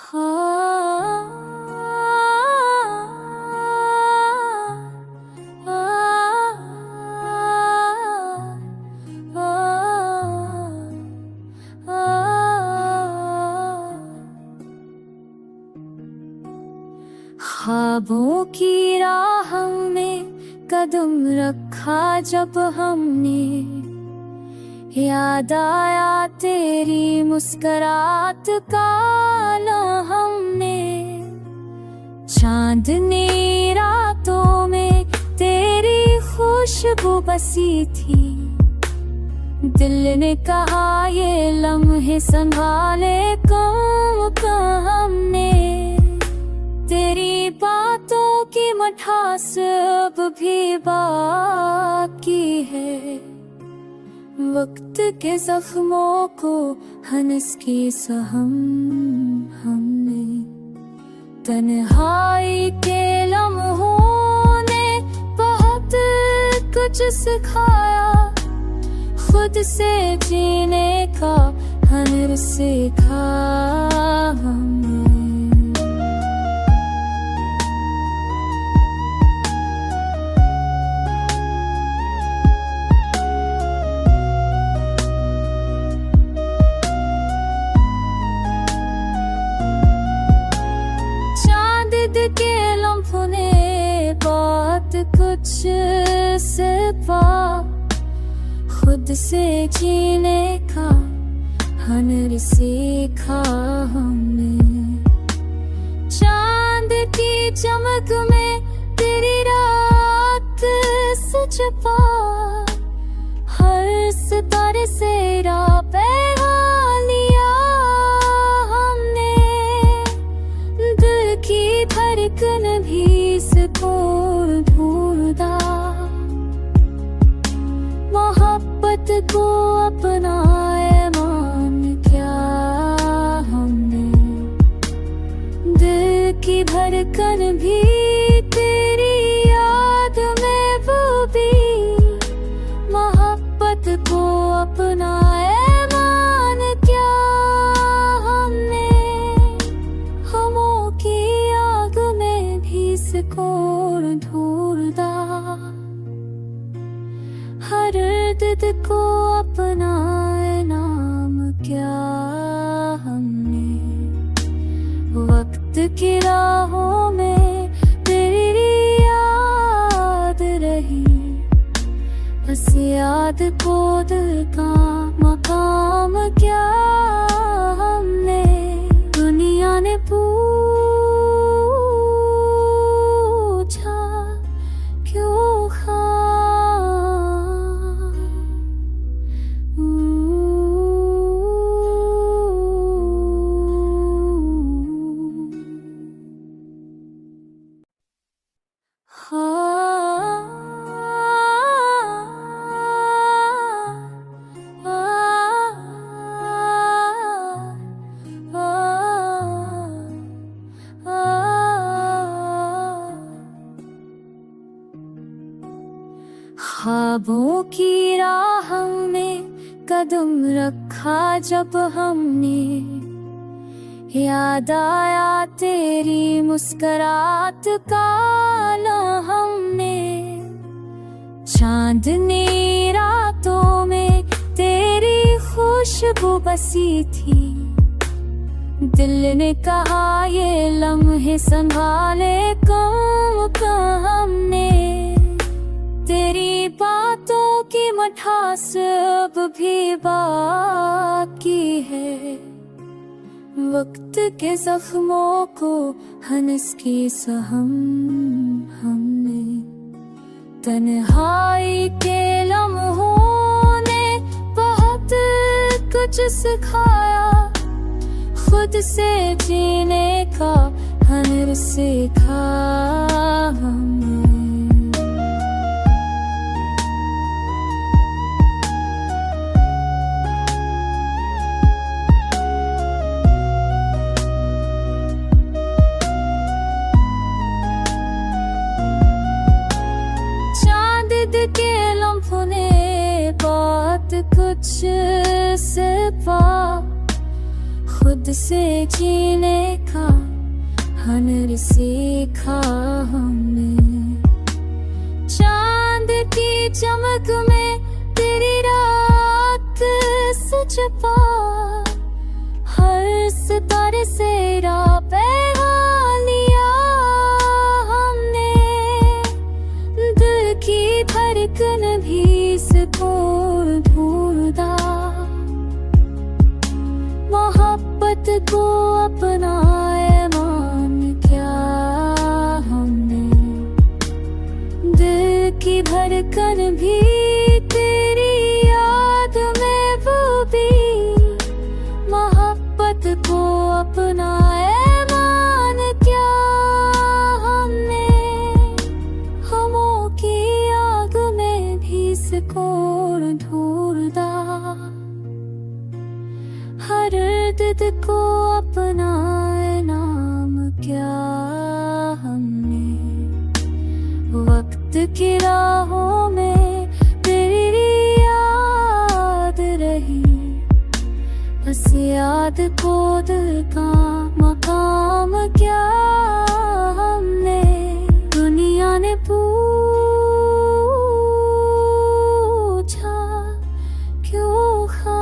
ख्वाबों की राह में कदम रखा जब हमने, याद आया तेरी मुस्कुराहट का हमने। चांदनी रातों में तेरी खुशबू बसी थी, दिल ने कहा ये लम्हे संभाले कम हमने। तेरी बातों की मिठास अब भी बाकी है, वक्त के जख्मों को हंस की सहम हमने। तन्हाई के लम्हों ने बहुत कुछ सिखाया, खुद से जीने का हुनर सीखा हमने। के लम्हों ने बहुत कुछ सिखा, खुद से जीने का हुनर सीखा हमने। चांद की चमक में तेरी रात से छुपा, हर सितारे से राह पैगाम लिया हमने। दिल की धड़कन भी सुकून ढूंढा, मोहब्बत को अपनाए मान क्या हमने। दिल की धड़कन भी तेरी याद में डूबी, मोहब्बत को अपनाए मान क्या हमने। हमों की आग में भी सुकून ढूंढा, हर दर्द को अपनाए नाम क्या हमने। वक्त की राहों में तेरी याद रही, बस याद को दिल का मकाम क्या हमने। दुनिया ने पूछा क्यों खा, ख्वाबों की राह में कदम रखा जब हमने, याद आया तेरी मुस्कुराहट का हमने। चांदनी रातों में तेरी खुशबू बसी थी, दिल ने कहा ये लम्हे संभाले कम हमने। तेरी बातों की मिठास अब भी बाकी है, वक्त के जख्मों को हंस की सहम हमने। तन्हाई के लम्हों ने बहुत कुछ सिखाया, खुद से जीने का हुनर सीखा हमने। के लम्हों ने बहुत कुछ सिखा, खुद खुद से जीने का हुनर सीखा हमने। चांद की चमक में तेरी रात से छुपा, हर सितारे से राह पैगाम लिया हमने। दिल की धड़कन भी सुकून ढूंढा, मोहब्बत को अपनाए मान क्या हमने। दिल की धड़कन भी तेरी याद में डूबी, मोहब्बत को अपनाए मान क्या हमने। हमों की आग में भी सुकून ढूंढा, हर दर्द को अपनाए नाम क्या हमने। वक्त की राहों में तेरी याद रही, बस याद को दिल का मकाम क्या हमने। दुनिया ने पूछा क्यों खा,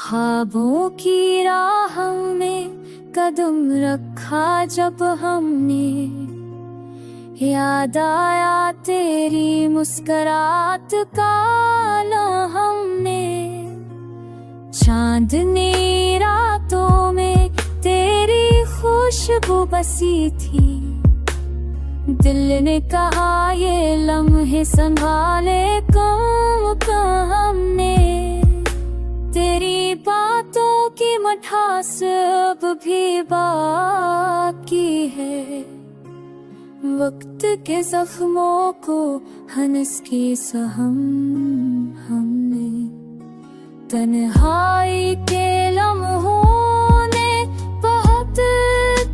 ख्वाबों की राह में कदम रखा जब हमने, याद आया तेरी मुस्कुराहट का हमने। चांदनी रातों में तेरी खुशबू बसी थी, दिल ने कहा ये लम्हे संभाले कम का हमने। तेरी बातों की मिठास अब भी बाकी है, वक्त के जख्मों को हंस के सहम हमने। तन्हाई के लम्हों ने बहुत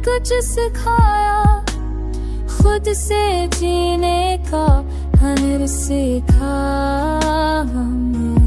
कुछ सिखाया, खुद से जीने का हुनर सीखा हमने।